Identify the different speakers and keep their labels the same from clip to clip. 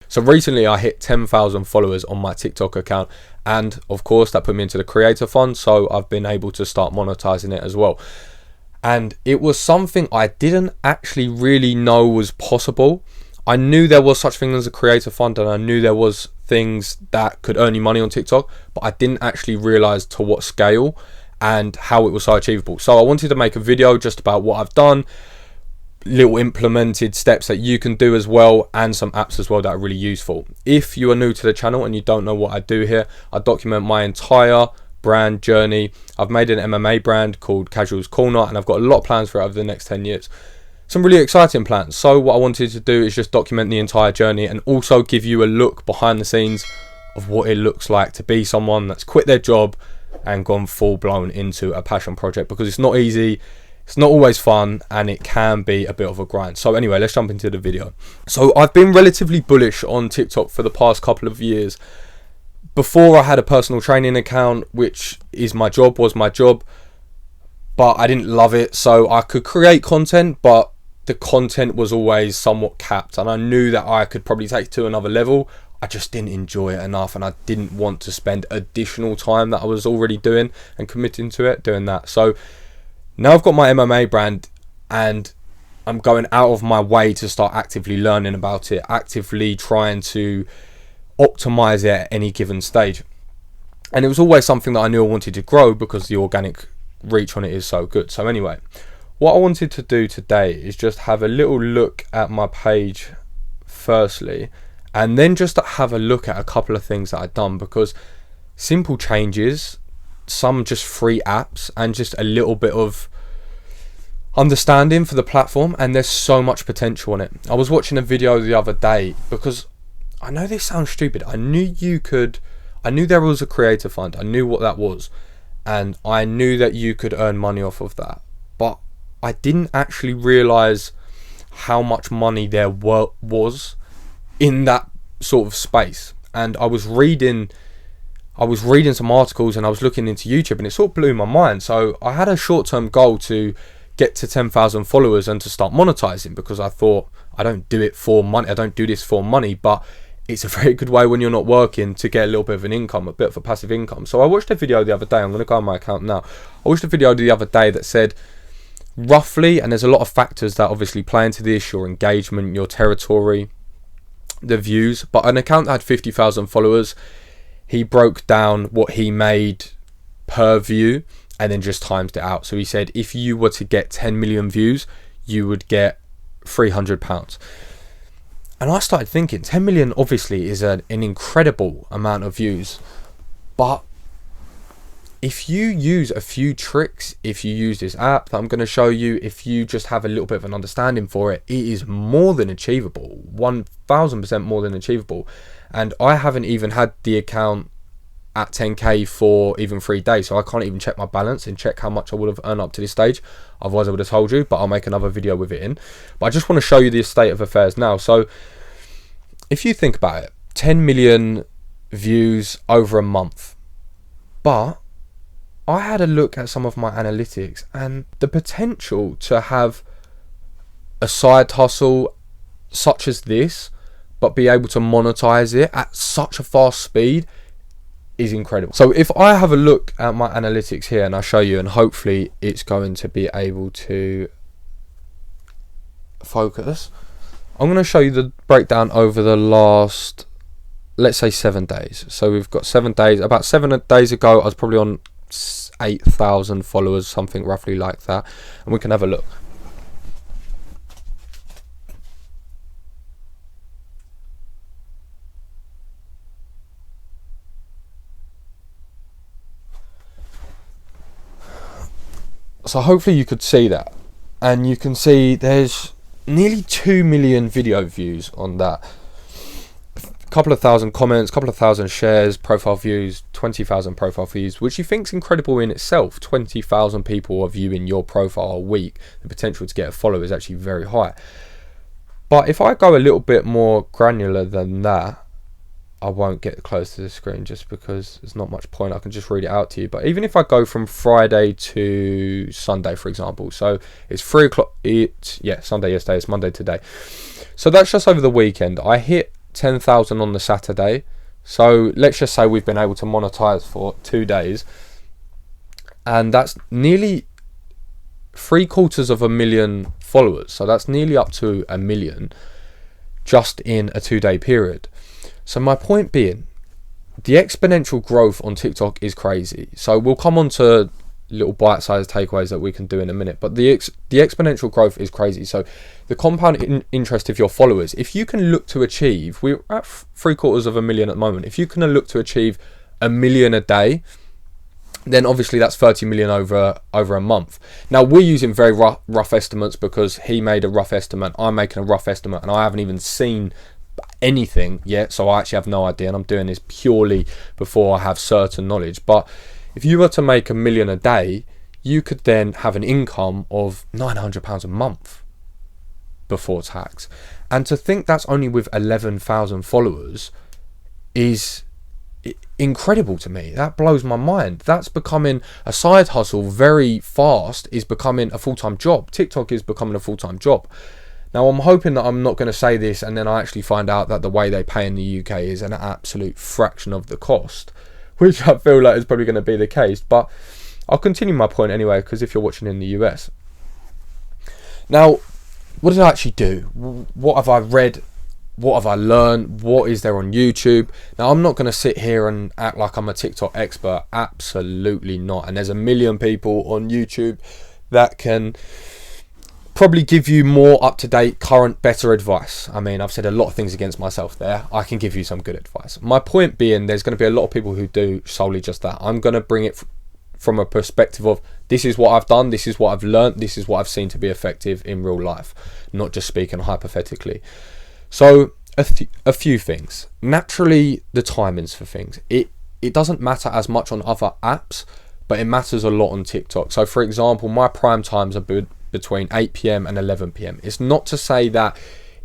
Speaker 1: So recently I hit 10,000 followers on my TikTok account, and of course that put me into the creator fund, so I've been able to start monetizing it as well. And it was something I didn't actually really know was possible. I knew there was such thing as a creator fund, and I knew there was things that could earn you money on TikTok, but I didn't actually realize to what scale and how it was so achievable. So I wanted to make a video just about what I've done, little implemented steps that you can do as well, and some apps as well that are really useful. If you are new to the channel and you don't know what I do here, I document my entire brand journey. I've made an MMA brand called Casual's Corner, and I've got a lot of plans for it over the next 10 years. Some really exciting plans. So what I wanted to do is just document the entire journey and also give you a look behind the scenes of what it looks like to be someone that's quit their job and gone full blown into a passion project, because it's not easy, it's not always fun, and it can be a bit of a grind. So anyway, let's jump into the video. So I've been relatively bullish on TikTok for the past couple of years. Before, I had a personal training account, which was my job, but I didn't love it. So I could create content, but the content was always somewhat capped, and I knew that I could probably take it to another level. I just didn't enjoy it enough, and I didn't want to spend additional time that I was already doing and committing to it, doing that. So now I've got my MMA brand, and I'm going out of my way to start actively learning about it, actively trying to optimize it at any given stage. And it was always something that I knew I wanted to grow because the organic reach on it is so good. So anyway, what I wanted to do today is just have a little look at my page firstly, and then just have a look at a couple of things that I've done, because simple changes, some just free apps, and just a little bit of understanding for the platform, and there's so much potential on it. I was watching a video the other day, because I know this sounds stupid. I knew there was a creator fund. I knew what that was, and I knew that you could earn money off of that, but I didn't actually realize how much money there was in that sort of space. And I was reading some articles, and I was looking into YouTube, and it sort of blew my mind. So I had a short-term goal to get to 10,000 followers and to start monetizing, because I thought, I don't do it for money. I don't do this for money, but it's a very good way when you're not working to get a little bit of an income, a bit of a passive income. So I watched a video the other day. I'm going to go on my account now. I watched a video the other day that said roughly, and there's a lot of factors that obviously play into this, your engagement, your territory, the views, but an account that had 50,000 followers, he broke down what he made per view and then just timed it out. So he said if you were to get 10 million views, you would get £300. And I started thinking, 10 million obviously is an incredible amount of views, but if you use a few tricks, if you use this app that I'm going to show you, if you just have a little bit of an understanding for it, it is more than achievable, 1000% more than achievable. And I haven't even had the account at 10k for even 3 days, so I can't even check my balance and check how much I would have earned up to this stage. Otherwise I would have told you, but I'll make another video with it in. But I just want to show you the state of affairs now. So if you think about it, 10 million views over a month, but I had a look at some of my analytics, and the potential to have a side hustle such as this, but be able to monetize it at such a fast speed, is incredible. So if I have a look at my analytics here and I show you, and hopefully it's going to be able to focus, I'm going to show you the breakdown over the last, let's say 7 days. So we've got 7 days. About 7 days ago I was probably on 8,000 followers, something roughly like that, and we can have a look. So hopefully you could see that, and you can see there's nearly 2 million video views on that. A couple of thousand comments, a couple of thousand shares, profile views, 20,000 profile views, which you think is incredible in itself. 20,000 people are viewing your profile a week. The potential to get a follow is actually very high. But if I go a little bit more granular than that, I won't get close to the screen just because there's not much point. I can just read it out to you. But even if I go from Friday to Sunday, for example, so it's 3 o'clock, Sunday yesterday, it's Monday today. So that's just over the weekend. I hit 10,000 on the Saturday. So let's just say we've been able to monetize for 2 days, and that's nearly 750,000 followers. So that's nearly up to 1 million just in a 2 day period. So my point being, the exponential growth on TikTok is crazy. So we'll come on to little bite-sized takeaways that we can do in a minute, but the exponential growth is crazy. So the compound interest of your followers, if you can look to achieve, we're at 750,000 at the moment, if you can look to achieve 1 million a day, then obviously that's 30 million over a month. Now we're using very rough estimates because he made a rough estimate, I'm making a rough estimate, and I haven't even seen anything yet, so I actually have no idea, and I'm doing this purely before I have certain knowledge. But if you were to make 1 million a day, you could then have an income of £900 a month before tax. And to think that's only with 11,000 followers is incredible to me. That blows my mind. That's becoming a side hustle very fast, is becoming a full-time job. TikTok is becoming a full-time job. Now I'm hoping that I'm not going to say this and then I actually find out that the way they pay in the UK is an absolute fraction of the cost, which I feel like is probably going to be the case. But I'll continue my point anyway, because if you're watching in the US. Now, what did I actually do? What have I read? What have I learned? What is there on YouTube? Now, I'm not going to sit here and act like I'm a TikTok expert. Absolutely not. And there's 1 million people on YouTube that can probably give you more up-to-date, current, better advice. I mean, I've said a lot of things against myself there. I can give you some good advice. My point being, there's going to be a lot of people who do solely just that. I'm going to bring it from a perspective of, this is what I've done, this is what I've learned, this is what I've seen to be effective in real life, not just speaking hypothetically. So a few things. Naturally, the timings for things. It doesn't matter as much on other apps, but it matters a lot on TikTok. So for example, my prime times are between 8 p.m. and 11 p.m. It's not to say that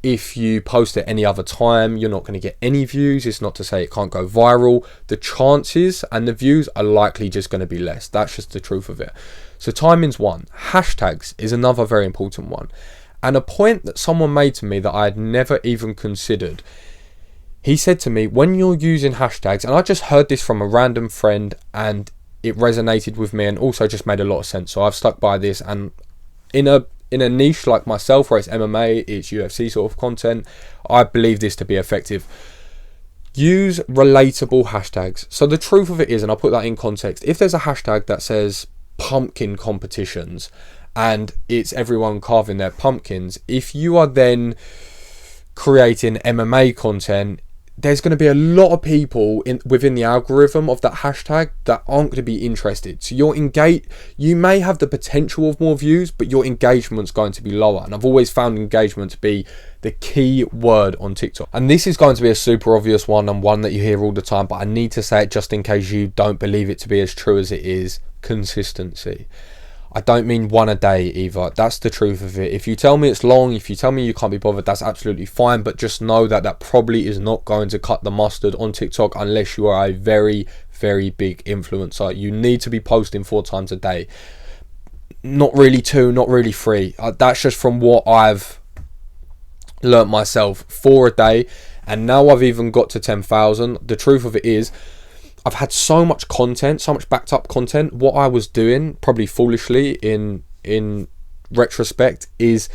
Speaker 1: if you post at any other time, you're not going to get any views. It's not to say it can't go viral. The chances and the views are likely just going to be less. That's just the truth of it. So timing's one. Hashtags is another very important one. And a point that someone made to me that I had never even considered. He said to me, when you're using hashtags, and I just heard this from a random friend and it resonated with me and also just made a lot of sense. So I've stuck by this, and in a niche like myself where it's MMA, it's UFC sort of content, I believe this to be effective. Use relatable hashtags. So the truth of it is, and I'll put that in context, if there's a hashtag that says pumpkin competitions and it's everyone carving their pumpkins, if you are then creating MMA content, there's going to be a lot of people within the algorithm of that hashtag that aren't going to be interested. So you may have the potential of more views, but your engagement's going to be lower. And I've always found engagement to be the key word on TikTok. And this is going to be a super obvious one and one that you hear all the time, but I need to say it just in case you don't believe it to be as true as it is: consistency. I don't mean one a day either. That's the truth of it. If you tell me it's long, if you tell me you can't be bothered, that's absolutely fine. But just know that that probably is not going to cut the mustard on TikTok unless you are a very, very big influencer. You need to be posting 4 times a day. Not really 2, not really 3. That's just from what I've learnt myself. 4 a day. And now I've even got to 10,000. The truth of it is, I've had so much content, so much backed up content. What I was doing, probably foolishly in retrospect, is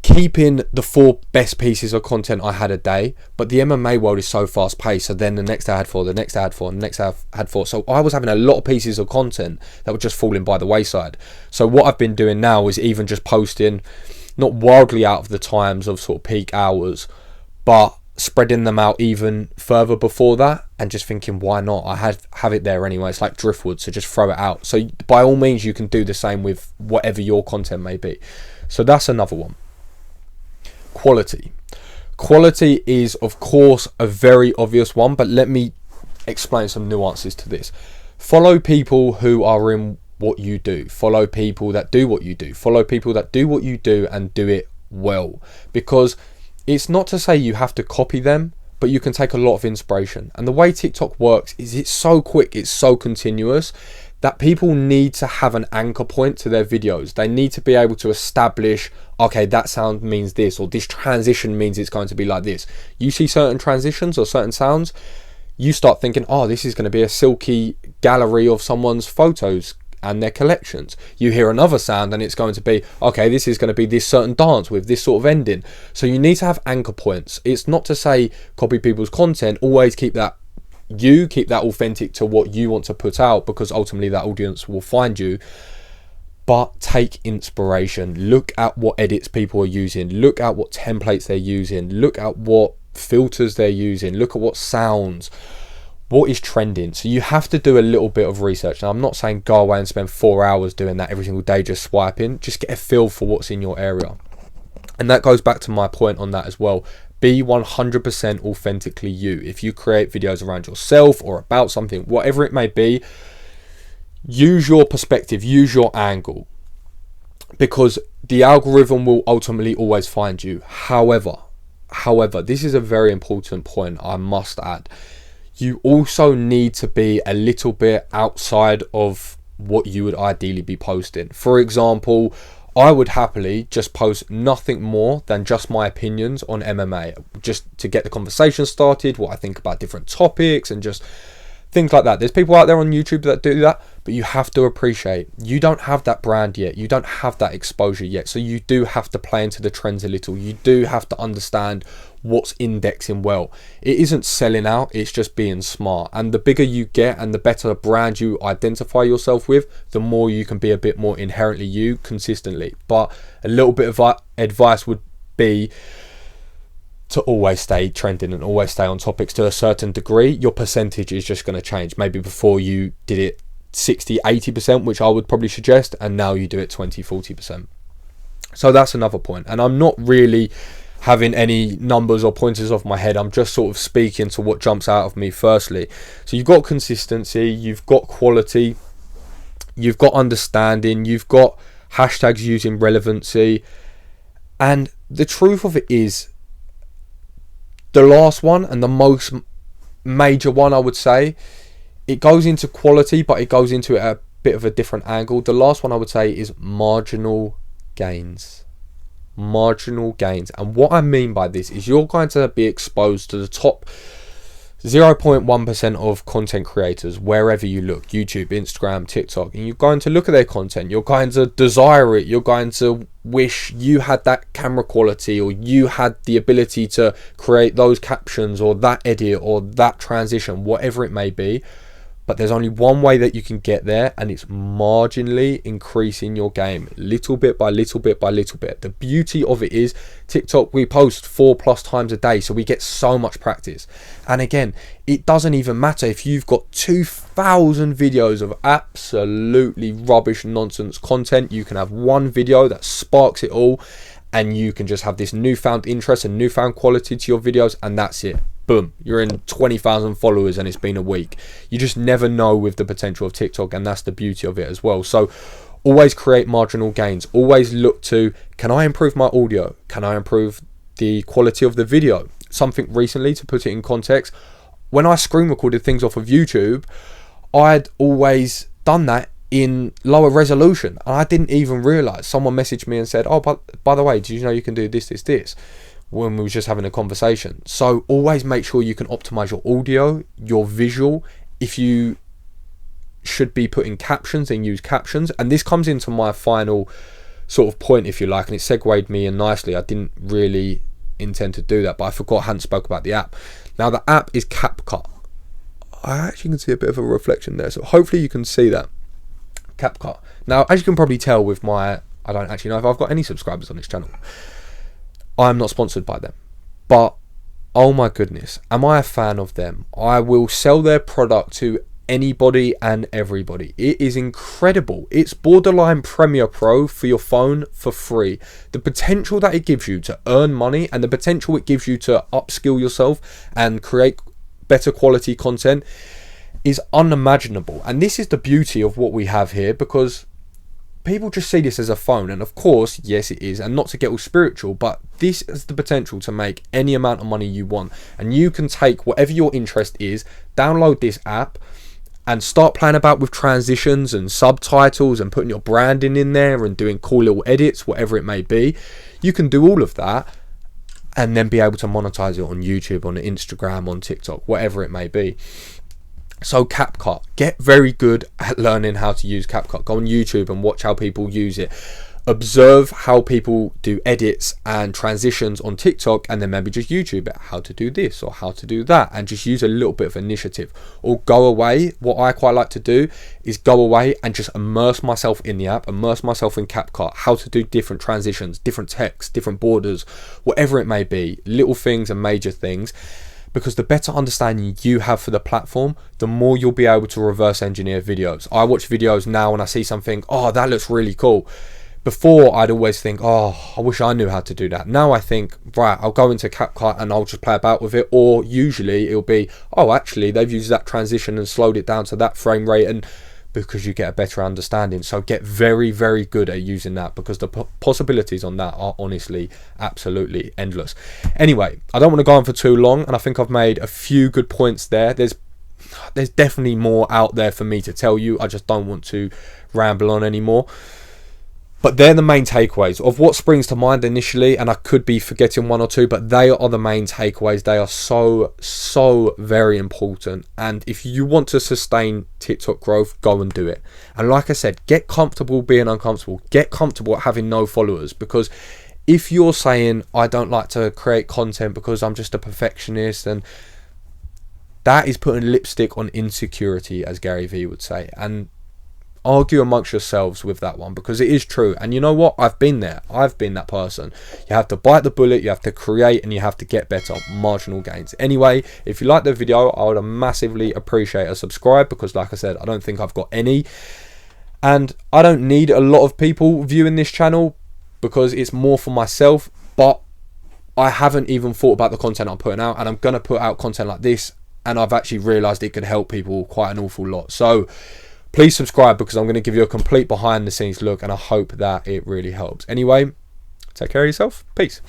Speaker 1: keeping the 4 best pieces of content I had a day. But the MMA world is so fast paced. So then the next day I had 4, the next day I had 4, and the next day I had 4. So I was having a lot of pieces of content that were just falling by the wayside. So what I've been doing now is even just posting, not wildly out of the times of sort of peak hours, but spreading them out even further before that, and just thinking, why not? I have it there anyway. It's like driftwood, so just throw it out. So by all means, you can do the same with whatever your content may be. So that's another one. Quality is of course a very obvious one, but let me explain some nuances to this. Follow people who are in what you do. Follow people that do what you do. Follow people that do what you do and do it well, because it's not to say you have to copy them, but you can take a lot of inspiration. And the way TikTok works is it's so quick, it's so continuous, that people need to have an anchor point to their videos. They need to be able to establish, okay, that sound means this, or this transition means it's going to be like this. You see certain transitions or certain sounds, you start thinking, oh, this is going to be a silky gallery of someone's photos and their collections. You hear another sound and it's going to be, okay, this is going to be this certain dance with this sort of ending. So you need to have anchor points. It's not to say copy people's content, always keep that authentic to what you want to put out, because ultimately that audience will find you. But take inspiration. Look at what edits people are using. Look at what templates they're using. Look at what filters they're using. Look at what sounds. What is trending? So you have to do a little bit of research. Now, I'm not saying go away and spend 4 hours doing that every single day, just swiping. Just get a feel for what's in your area. And that goes back to my point on that as well. Be 100% authentically you. If you create videos around yourself or about something, whatever it may be, use your perspective, use your angle, because the algorithm will ultimately always find you. However, this is a very important point I must add. You also need to be a little bit outside of what you would ideally be posting. For example, I would happily just post nothing more than just my opinions on MMA, just to get the conversation started, what I think about different topics and just things like that. There's people out there on YouTube that do that, but you have to appreciate, you don't have that brand yet, you don't have that exposure yet, so you do have to play into the trends a little. You do have to understand what's indexing well. It isn't selling out, it's just being smart. And the bigger you get and the better brand you identify yourself with, the more you can be a bit more inherently you consistently. But a little bit of advice would be to always stay trending and always stay on topics to a certain degree. Your percentage is just going to change. Maybe before you did it 60-80%, which I would probably suggest, and now you do it 20-40%. So that's another point. And I'm not really having any numbers or pointers off my head. I'm just sort of speaking to what jumps out of me firstly. So you've got consistency, you've got quality, you've got understanding, you've got hashtags using relevancy. And the truth of it is, the last one and the most major one, I would say, it goes into quality, but it goes into it at a bit of a different angle. The last one I would say is marginal gains. Marginal gains. And what I mean by this is you're going to be exposed to the top 0.1% of content creators wherever you look, YouTube, Instagram, TikTok, and you're going to look at their content, you're going to desire it, you're going to wish you had that camera quality, or you had the ability to create those captions or that edit or that transition, whatever it may be. But there's only one way that you can get there, and it's marginally increasing your game, little bit by little bit by little bit. The beauty of it is TikTok, we post 4+ times a day, so we get so much practice. And again, it doesn't even matter if you've got 2,000 videos of absolutely rubbish nonsense content. You can have one video that sparks it all, and you can just have this newfound interest and newfound quality to your videos, and that's it. Boom, you're in 20,000 followers and it's been a week. You just never know with the potential of TikTok, and that's the beauty of it as well. So always create marginal gains. Always look to, can I improve my audio? Can I improve the quality of the video? Something recently, to put it in context, when I screen recorded things off of YouTube, I'd always done that in lower resolution, and I didn't even realize. Someone messaged me and said, oh, but by the way, did you know you can do this, when we was just having a conversation. So always make sure you can optimize your audio, your visual. If you should be putting captions, then use captions. And this comes into my final sort of point, if you like, and it segued me in nicely. I didn't really intend to do that, but I forgot I hadn't spoke about the app. Now the app is CapCut. I actually can see a bit of a reflection there, so hopefully you can see that. CapCut. Now, as you can probably tell with my, I don't actually know if I've got any subscribers on this channel. I'm not sponsored by them, but oh my goodness, am I a fan of them? I will sell their product to anybody and everybody. It is incredible. It's borderline Premiere Pro for your phone for free. The potential that it gives you to earn money, and the potential it gives you to upskill yourself and create better quality content, is unimaginable. And this is the beauty of what we have here, because people just see this as a phone, and of course, yes, it is, and not to get all spiritual, but this has the potential to make any amount of money you want. And you can take whatever your interest is, download this app, and start playing about with transitions and subtitles and putting your branding in there and doing cool little edits, whatever it may be. You can do all of that and then be able to monetize it on YouTube, on Instagram, on TikTok, whatever it may be. So CapCut, get very good at learning how to use CapCut. Go on YouTube and watch how people use it. Observe how people do edits and transitions on TikTok, and then maybe just YouTube it, how to do this or how to do that, and just use a little bit of initiative. Or go away. What I quite like to do is go away and just immerse myself in the app, immerse myself in CapCut, how to do different transitions, different text, different borders, whatever it may be, little things and major things. Because the better understanding you have for the platform, the more you'll be able to reverse engineer videos. I watch videos now and I see something, oh, that looks really cool. Before, I'd always think, oh, I wish I knew how to do that. Now I think, right, I'll go into CapCut and I'll just play about with it. Or usually it'll be, oh, actually, they've used that transition and slowed it down to that frame rate, and because you get a better understanding. So get very, very good at using that, because the possibilities on that are honestly absolutely endless. Anyway, I don't want to go on for too long, and I think I've made a few good points there. There's definitely more out there for me to tell you. I just don't want to ramble on anymore. But they're the main takeaways of what springs to mind initially, and I could be forgetting one or two, but they are the main takeaways. They are so very important, and if you want to sustain TikTok growth, go and do it. And like I said, get comfortable being uncomfortable. Get comfortable at having no followers, because if you're saying, I don't like to create content because I'm just a perfectionist, and that is putting lipstick on insecurity, as Gary Vee would say. And argue amongst yourselves with that one, because it is true. And you know what, I've been there. I've been that person. You have to bite the bullet, you have to create, and you have to get better. Marginal gains. Anyway, if you like the video, I would massively appreciate a subscribe, because like I said, I don't think I've got any, and I don't need a lot of people viewing this channel, because it's more for myself. But I haven't even thought about the content I'm putting out, and I'm going to put out content like this, and I've actually realized it could help people quite an awful lot. So please subscribe, because I'm going to give you a complete behind the scenes look, and I hope that it really helps. Anyway, take care of yourself. Peace.